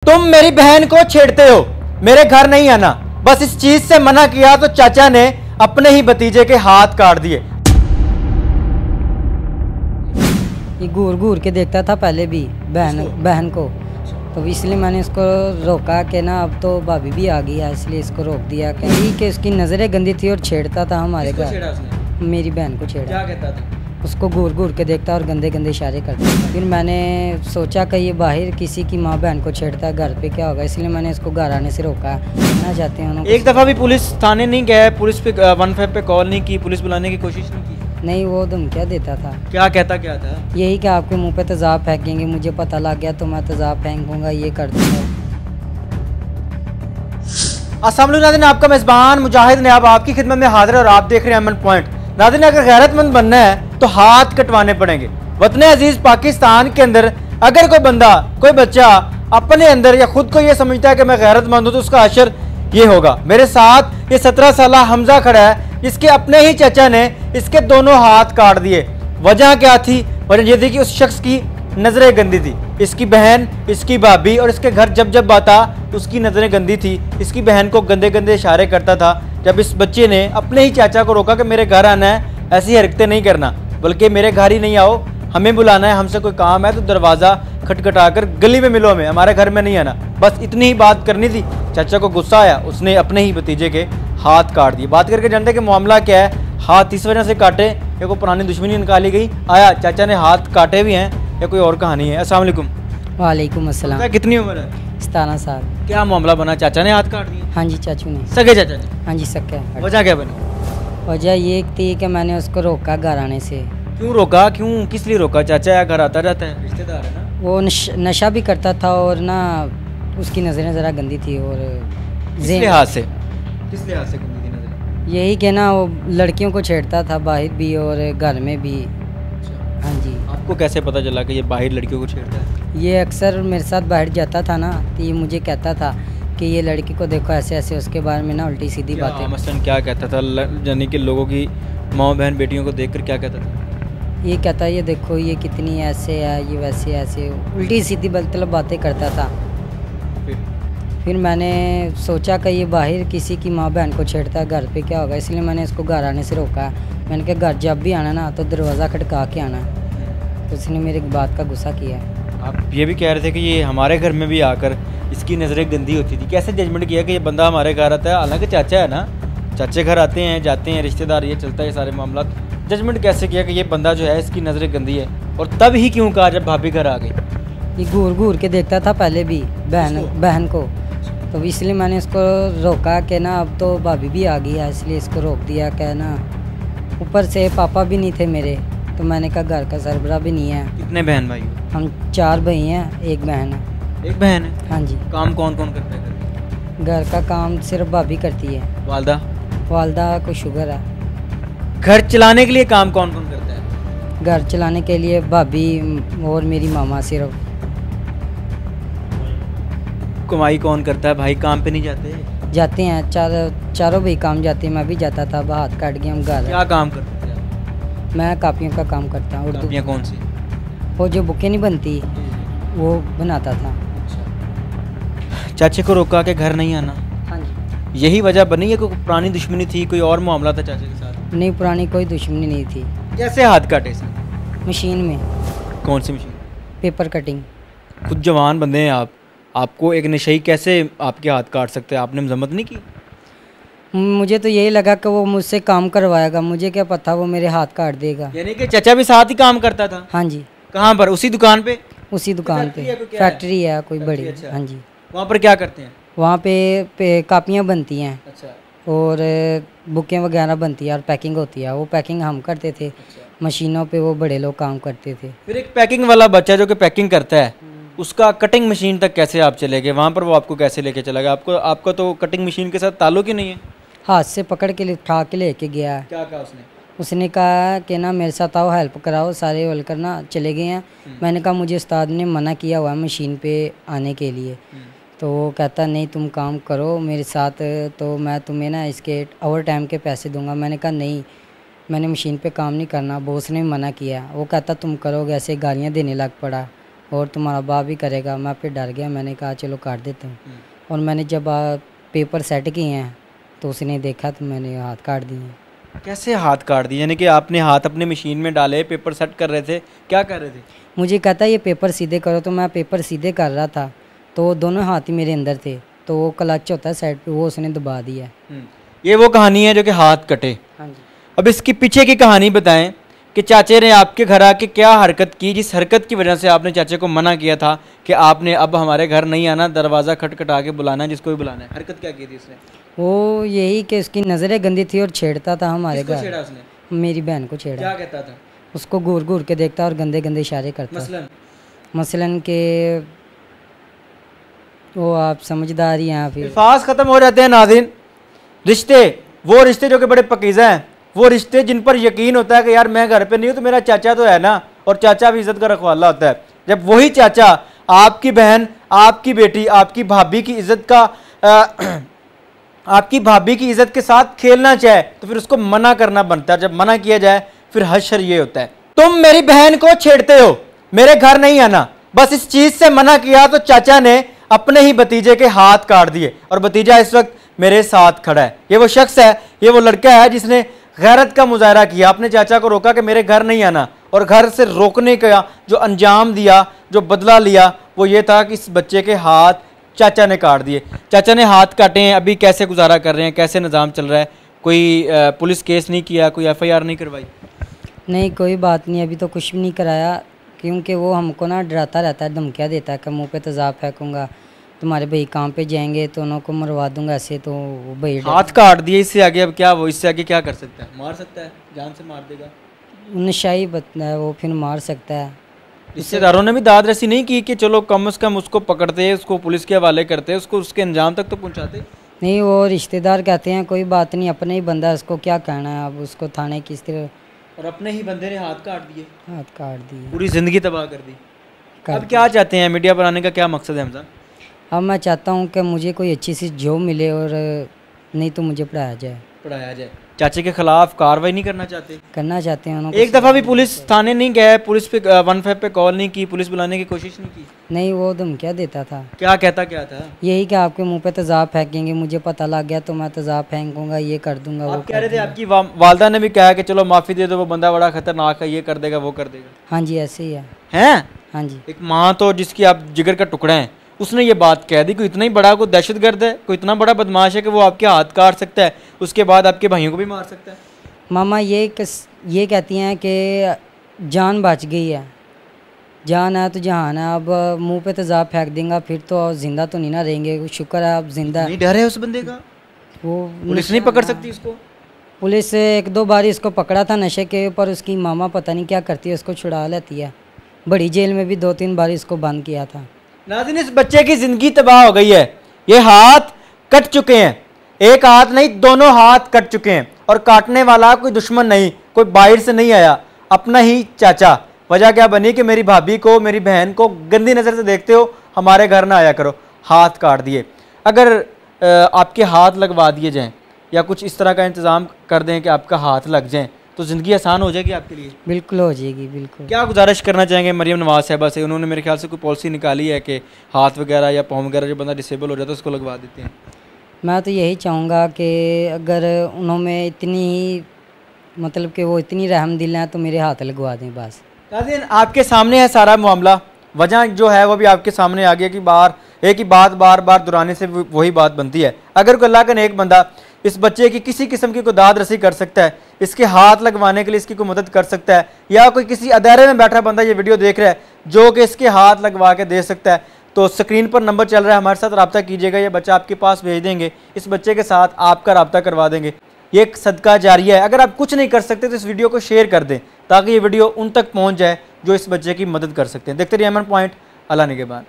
तुम मेरी बहन को छेड़ते हो, मेरे घर नहीं आना। बस इस चीज से मना किया तो चाचा ने अपने ही भतीजे के हाथ काट दिए। ये घूर घूर के देखता था पहले भी बहन को, तो इसलिए मैंने इसको रोका कि ना अब तो भाभी भी आ गई है, इसलिए इसको रोक दिया कि उसकी नज़रें गंदी थी और छेड़ता था हमारे घर। मेरी बहन को छेड़ा। क्या कहता था? उसको घूर घूर के देखता और गंदे गंदे इशारे करता। फिर मैंने सोचा कि ये बाहर किसी की माँ बहन को छेड़ता है, घर पे क्या होगा, इसलिए मैंने इसको घर आने से रोका। ना चाहते हैं एक दफ़ा भी पुलिस थाने नहीं गया, पुलिस पे 15 पे कॉल नहीं की, पुलिस बुलाने की कोशिश नहीं की? नहीं, वो धमकियाँ देता था। क्या कहता क्या था? यही कि आपके मुंह पे तेज़ाब फेंकेंगे, मुझे पता लग गया तो मैं तेज़ाब फेंकूंगा, ये कर दूंगा। अस्सलाम वालेकुम नाज़रीन, आपका मेज़बान मुजाहिद ने अब आपकी खिदमत में हाजिर है और आप देख रहे हैं अमन पॉइंट। नाज़रीन, अगर गैरतमंद बनना है तो हाथ कटवाने पड़ेंगे। वतन अजीज पाकिस्तान के अंदर अगर कोई बंदा, कोई बच्चा अपने अंदर या खुद को ये समझता है कि मैं गैरतमंद हूँ तो उसका असर ये होगा। मेरे साथ ये 17 साल हमजा खड़ा है, जिसके अपने ही चाचा ने इसके दोनों हाथ काट दिए। वजह क्या थी? वजह ये थी कि उस शख्स की नज़रें गंदी थी। इसकी बहन, इसकी भाभी और इसके घर जब जब आता उसकी नज़रें गंदी थी। इसकी बहन को गंदे गंदे इशारे करता था। जब इस बच्चे ने अपने ही चाचा को रोका कि मेरे घर आना है, ऐसी हरकतें नहीं करना, बल्कि मेरे घर ही नहीं आओ, हमें बुलाना है, हमसे कोई काम है तो दरवाज़ा खटखटा कर गली में मिलो, हमें हमारे घर में नहीं आना, बस इतनी ही बात करनी थी। चाचा को गुस्सा आया, उसने अपने ही भतीजे के हाथ काट दिए। बात करके जानते कि मामला क्या है। हाथ इस वजह से काटे या कोई पुरानी दुश्मनी निकाली गई, आया चाचा ने हाथ काटे भी हैं या कोई और कहानी है? अस्सलाम वालेकुम। वालेकुम अस्सलाम। कितनी उम्र है? 17 साल। क्या मामला बना, चाचा ने हाथ काट दिया? हाँ जी, चाचू ने। सगे चाचा ने? हाँ जी, सके। वजह क्या बनी? वजह ये थी कि मैंने उसको रोका घर आने से। क्यों रोका? क्यों, किस लिए रोका? चाचा या घर आता जाता है, रिश्तेदार है ना? वो नशा भी करता था और ना उसकी नज़रें ज़रा गंदी थी। और किस लिहाज से गंदी थी नजरें? यही कि ना वो लड़कियों को छेड़ता था, बाहर भी और घर में भी। हाँ जी। आपको कैसे पता चला कि ये बाहर लड़कियों को छेड़ता है? ये अक्सर मेरे साथ बाहर जाता था ना, तो ये मुझे कहता था कि ये लड़की को देखो ऐसे ऐसे, उसके बारे में ना उल्टी सीधी बातें। मसलन क्या कहता था? यानी कि लोगों की माँ बहन बेटियों को देखकर क्या कहता था? ये कहता है ये देखो ये कितनी ऐसे है, ये वैसे ऐसे, उल्टी सीधी मतलब बातें करता था। फिर मैंने सोचा कि ये बाहर किसी की माँ बहन को छेड़ता है, घर पे क्या होगा, इसलिए मैंने इसको घर आने से रोका। मैंने कहा घर जब भी आना ना तो दरवाज़ा खटका के आना। तो उसने मेरी बात का गुस्सा किया। आप ये भी कह रहे थे कि ये हमारे घर में भी आकर इसकी नज़रें गंदी होती थी। कैसे जजमेंट किया कि ये बंदा हमारे घर आता है? हालांकि चाचा है ना, चाचे घर आते हैं जाते हैं, रिश्तेदार, ये चलता है ये सारे मामला। जजमेंट कैसे किया कि ये बंदा जो है इसकी नज़रें गंदी है? और तब ही क्यों कहा जब भाभी घर आ गई? ये घूर घूर के देखता था पहले भी बहन को, तो इसलिए मैंने इसको रोका कि ना अब तो भाभी भी आ गई है, इसलिए इसको रोक दिया। कि ना ऊपर से पापा भी नहीं थे मेरे, तो मैंने कहा घर का सरबरा भी नहीं है। कितने बहन भाई? हम 4 भाई हैं, एक बहन है। एक बहन है? हाँ जी। काम कौन कौन करता है? घर का काम सिर्फ भाभी करती है। वालदा को शुगर है। घर चलाने के लिए काम कौन कौन करता है? घर चलाने के लिए भाभी और मेरी मामा सिर्फ। कमाई कौन करता है? भाई काम पे नहीं जाते? जाते हैं, चारों भाई काम जाते हैं, मैं भी जाता था, हाथ काट गया हम घर। क्या काम करते थे? मैं कापियों का काम करता हूँ। कापियाँ कौन सी? वो जो बुकें नहीं बनती वो बनाता था। चाचे को रोका के घर नहीं आना? हाँ जी। यही वजह बनी है? कोई पुरानी दुश्मनी थी, कोई और मामला था चाचे के साथ? नहीं, पुरानी कोई दुश्मनी नहीं थी। कैसे हाथ काटे सर? मशीन में। कौन सी मशीन? Paper cutting. खुद जवान बंदे हैं आप, आपको एक नशई कैसे आपके हाथ काट सकते हैं? आपने मजम्मत नहीं की? मुझे तो यही लगा कि वो मुझसे काम करवाएगा, मुझे क्या पता वो मेरे हाथ काट देगा। यानी कि चाचा भी साथ ही काम करता था? हाँ जी। कहाँ पर? उसी दुकान पे? उसी दुकान पे। फैक्ट्री है कोई बड़ी। अच्छा। हाँ जी। वहाँ पर क्या करते हैं? वहाँ पे कापियाँ बनती हैं। अच्छा। और बुकें वगैरह बनती है और पैकिंग होती है। वो पैकिंग हम करते थे। अच्छा। मशीनों पे वो बड़े लोग काम करते थे। फिर एक पैकिंग वाला बच्चा जो कि पैकिंग करता है, उसका कटिंग मशीन तक कैसे आप चले गए? वहाँ पर वो आपको कैसे लेके चला गया? आपका तो कटिंग मशीन के साथ ताल्लुक ही नहीं है। हाथ से पकड़ के उठा के लेके गया। क्या कहा उसने? उसने कहा कि ना मेरे साथ आओ, हेल्प कराओ, सारे होल करना। चले गए हैं। मैंने कहा मुझे उस्ताद ने मना किया हुआ है मशीन पे आने के लिए। तो वो कहता नहीं तुम काम करो मेरे साथ, तो मैं तुम्हें ना इसके ओवर टाइम के पैसे दूंगा। मैंने कहा नहीं, मैंने मशीन पे काम नहीं करना, बॉस ने मना किया। वो कहता तुम करोगे, ऐसे गालियाँ देने लग पड़ा। और तुम्हारा बाप भी करेगा। मैं फिर डर गया, मैंने कहा चलो काट देता हूँ। और मैंने जब पेपर सेट किए हैं तो उसने देखा तो मैंने हाथ काट दिए। कैसे हाथ काट दिए? यानी कि आपने हाथ अपने मशीन में डाले, पेपर सेट कर रहे थे, क्या कर रहे थे? मुझे कहता ये पेपर सीधे करो, तो मैं पेपर सीधे कर रहा था, तो दोनों हाथ ही मेरे अंदर थे, तो वो क्लच होता है साइड पे, वो उसने दबा दिया। ये वो कहानी है जो कि हाथ कटे। हाँ जी। अब इसकी पीछे की कहानी बताएं कि चाचे ने आपके घर आके क्या हरकत की, जिस हरकत की वजह से आपने चाचे को मना किया था कि आपने अब हमारे घर नहीं आना, दरवाज़ा खटखटा के बुलाना है जिसको भी बुलाना है। हरकत क्या की थी उसने? वो यही कि उसकी नज़रें गंदी थी और छेड़ता था हमारे किसको घर। छेड़ा उसने? मेरी बहन को छेड़ा। क्या कहता था? उसको घूर घूर के देखता और गंदे गंदे इशारे करता। मसलन के वो आप समझदार ही हैं। फिर अल्फाज ख़त्म हो जाते हैं नाज़रीन। रिश्ते, वो रिश्ते जो कि बड़े पकीज़ा हैं, वो रिश्ते जिन पर यकीन होता है कि यार मैं घर पे नहीं हूँ तो मेरा चाचा तो है ना, और चाचा भी इज़्ज़त का रखवाला होता है। जब वही चाचा आपकी बहन, आपकी बेटी, आपकी भाभी की इज़्ज़त का आपकी भाभी की इज़्ज़त के साथ खेलना चाहे तो फिर उसको मना करना बनता है। जब मना किया जाए फिर हशर ये होता है, तुम मेरी बहन को छेड़ते हो, मेरे घर नहीं आना। बस इस चीज़ से मना किया तो चाचा ने अपने ही भतीजे के हाथ काट दिए, और भतीजा इस वक्त मेरे साथ खड़ा है। ये वो शख्स है, ये वो लड़का है जिसने गैरत का मुजाहरा किया, अपने चाचा को रोका कि मेरे घर नहीं आना, और घर से रोकने का जो अंजाम दिया, जो बदला लिया, वो ये था कि इस बच्चे के हाथ चाचा ने काट दिए। चाचा ने हाथ काटे हैं, अभी कैसे गुजारा कर रहे हैं, कैसे निज़ाम चल रहा है? कोई पुलिस केस नहीं किया, कोई FIR नहीं करवाई? नहीं, कोई बात नहीं, अभी तो कुछ भी नहीं कराया, क्योंकि वो हमको ना डराता रहता है, धमकियाँ देता है कि मुंह पे तेज़ाब फेंकूंगा, तुम्हारे भाई काम पे जाएंगे तो उनको मरवा दूंगा ऐसे। तो वो भाई हाथ काट दिए, इससे आगे अब क्या? वो इससे आगे क्या कर सकता है? मार सकता है, जान से मार देगा। नशाई बता है, वो फिर मार सकता है। रिश्तेदारों ने भी दाद रसी नहीं की कि चलो कम से कम उसको पकड़ते, उसको पुलिस के हवाले करते, उसको उसके अंजाम तक तो पहुंचाते? नहीं, वो रिश्तेदार कहते हैं कोई बात नहीं, अपने ही बंदा है, उसको क्या कहना है, अब उसको थाने किस तरह। और अपने ही बंदे ने हाथ काट दिए, हाथ काट दिए, पूरी ज़िंदगी तबाह कर दी। अब क्या चाहते हैं? मीडिया पर आने का क्या मकसद है हमजा? अब मैं चाहता हूँ कि मुझे कोई अच्छी सी जॉब मिले, और नहीं तो मुझे पढ़ाया जाए। चाचे के खिलाफ कार्रवाई नहीं करना चाहते? करना चाहते हैं। एक दफ़ा भी पुलिस थाने नहीं गए, पुलिस पे 15 पे कॉल नहीं की, पुलिस बुलाने की कोशिश नहीं की? नहीं, वो धमकियाँ देता था। क्या कहता क्या था? यही कि आपके मुंह पे तेज़ाब फेंकेंगे, मुझे पता लग गया तो मैं तेज़ाब फेंकूंगा, ये कर दूंगा, वो कह रहे थे आपकी वालदा ने भी कहा कि चलो माफ़ी दे दो, वो बंदा बड़ा खतरनाक है, ये कर देगा, वो कर देगा। हाँ जी, ऐसे ही है। हैं? हाँ जी। एक माँ तो जिसकी आप जिगर का टुकड़ा है, उसने ये बात कह दी, कोई इतना ही बड़ा, कोई दहशतगर्द है, कोई इतना बड़ा बदमाश है कि वो आपके हाथ काट सकता है, उसके बाद आपके भाइयों को भी मार सकता है? मामा ये कहती हैं कि जान बच गई है, जान है तो जहान है, अब मुंह पे तेज़ाब फेंक देंगे फिर तो जिंदा तो नहीं ना रहेंगे। शुक्र है अब जिंदा। नहीं डर है उस बंदे का? वो पुलिस नहीं पकड़ सकती इसको? पुलिस 1-2 बार इसको पकड़ा था नशे के ऊपर, उसकी मामा पता नहीं क्या करती है, उसको छुड़ा लेती है। बड़ी जेल में भी 2-3 बार इसको बंद किया था। नाज़रीन, इस बच्चे की ज़िंदगी तबाह हो गई है। ये हाथ कट चुके हैं, एक हाथ नहीं, दोनों हाथ कट चुके हैं, और काटने वाला कोई दुश्मन नहीं, कोई बाहर से नहीं आया, अपना ही चाचा। वजह क्या बनी कि मेरी भाभी को, मेरी बहन को गंदी नज़र से देखते हो, हमारे घर ना आया करो। हाथ काट दिए। अगर आपके हाथ लगवा दिए जाएं या कुछ इस तरह का इंतज़ाम कर दें कि आपका हाथ लग जाए तो ज़िंदगी आसान हो जाएगी आपके लिए? बिल्कुल हो जाएगी, बिल्कुल। क्या गुजारिश करना चाहेंगे मरियम नवाज साहिबा से? उन्होंने मेरे ख्याल से कोई पॉलिसी निकाली है कि हाथ वगैरह या पाँव वगैरह जो बंदा डिसेबल हो जाता है उसको लगवा देते हैं। मैं तो यही चाहूँगा कि अगर उन्होंने इतनी मतलब कि वो इतनी रहम दिल हैं तो मेरे हाथ लगवा दें बस। नाज़रीन, आपके सामने है सारा मामला। वजह जो है वो भी आपके सामने आ गया कि एक ही बात बार बार दोहराने से वही बात बनती है। अगर कोई अल्लाह का नेक बंदा इस बच्चे की किसी किस्म की कोई दाद रसी कर सकता है, इसके हाथ लगवाने के लिए इसकी कोई मदद कर सकता है, या कोई किसी अदारे में बैठा बंदा ये वीडियो देख रहा है जो कि इसके हाथ लगवा के दे सकता है, तो स्क्रीन पर नंबर चल रहा है, हमारे साथ रब्ता कीजिएगा। ये बच्चा आपके पास भेज देंगे, इस बच्चे के साथ आपका रब्ता करवा देंगे। ये एक सदका जारिया है। अगर आप कुछ नहीं कर सकते तो इस वीडियो को शेयर कर दें ताकि ये वीडियो उन तक पहुँच जाए जो इस बच्चे की मदद कर सकते हैं। देखते रहिए अमन पॉइंट। अल्लाह निगहबान।